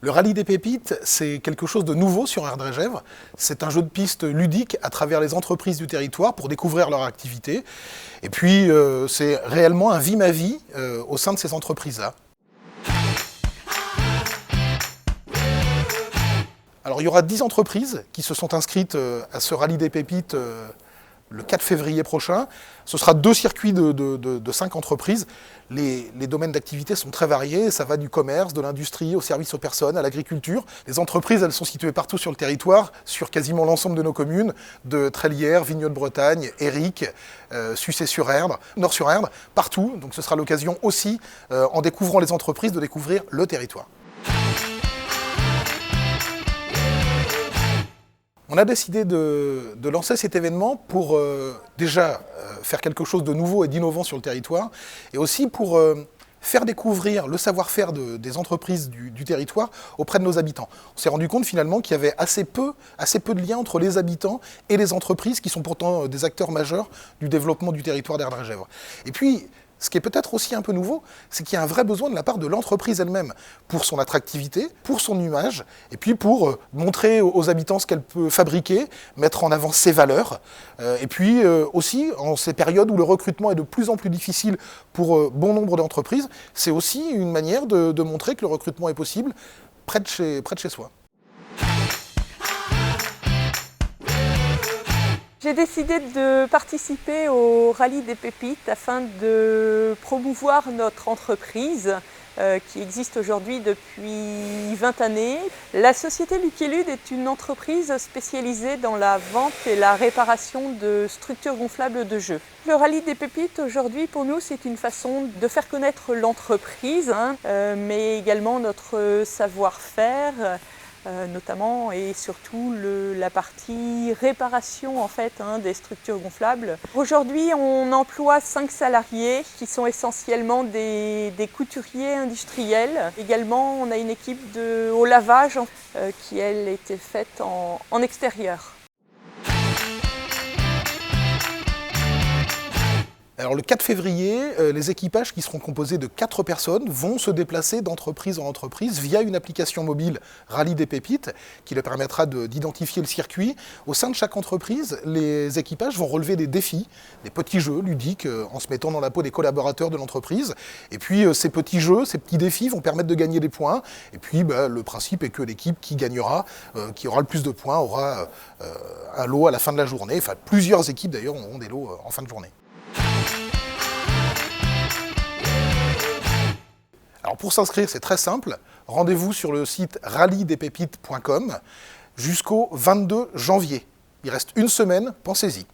Le Rallye des Pépites, c'est quelque chose de nouveau sur Ardrégèvres. C'est un jeu de piste ludique à travers les entreprises du territoire pour découvrir leur activité. Et puis, c'est réellement un vie-ma-vie au sein de ces entreprises-là. Alors, il y aura 10 entreprises qui se sont inscrites à ce Rallye des Pépites le 4 février prochain. Ce sera 2 circuits de 5 entreprises. Les domaines d'activité sont très variés. Ça va du commerce, de l'industrie, au service aux personnes, à l'agriculture. Les entreprises, elles sont situées partout sur le territoire, sur quasiment l'ensemble de nos communes, de Trélières, Vigneux de Bretagne, Éric, Sucé-sur-Erdre, Nord-sur-Erdre, partout. Donc ce sera l'occasion aussi, en découvrant les entreprises, de découvrir le territoire. On a décidé de lancer cet événement pour déjà faire quelque chose de nouveau et d'innovant sur le territoire, et aussi pour faire découvrir le savoir-faire des entreprises du territoire auprès de nos habitants. On s'est rendu compte finalement qu'il y avait assez peu de liens entre les habitants et les entreprises qui sont pourtant des acteurs majeurs du développement du territoire d'Ardrégèvres. Et puis, ce qui est peut-être aussi un peu nouveau, c'est qu'il y a un vrai besoin de la part de l'entreprise elle-même pour son attractivité, pour son image, et puis pour montrer aux habitants ce qu'elle peut fabriquer, mettre en avant ses valeurs, et puis aussi en ces périodes où le recrutement est de plus en plus difficile pour bon nombre d'entreprises, c'est aussi une manière de montrer que le recrutement est possible près de chez soi. J'ai décidé de participer au Rallye des Pépites afin de promouvoir notre entreprise qui existe aujourd'hui depuis 20 années. La société Lucky Lude est une entreprise spécialisée dans la vente et la réparation de structures gonflables de jeux. Le Rallye des Pépites aujourd'hui pour nous c'est une façon de faire connaître l'entreprise, mais également notre savoir-faire. Notamment et surtout la partie réparation en fait, des structures gonflables. Aujourd'hui, on emploie 5 salariés qui sont essentiellement des couturiers industriels. Également, on a une équipe au lavage qui, elle, était faite en extérieur. Alors le 4 février, les équipages qui seront composés de 4 personnes vont se déplacer d'entreprise en entreprise via une application mobile Rallye des Pépites qui leur permettra d'identifier le circuit. Au sein de chaque entreprise, les équipages vont relever des défis, des petits jeux ludiques en se mettant dans la peau des collaborateurs de l'entreprise. Et puis ces petits jeux, ces petits défis vont permettre de gagner des points. Et puis le principe est que l'équipe qui gagnera, qui aura le plus de points, aura un lot à la fin de la journée. Enfin, plusieurs équipes d'ailleurs auront des lots en fin de journée. Alors pour s'inscrire, c'est très simple. Rendez-vous sur le site rallydespépites.com jusqu'au 22 janvier. Il reste une semaine, pensez-y.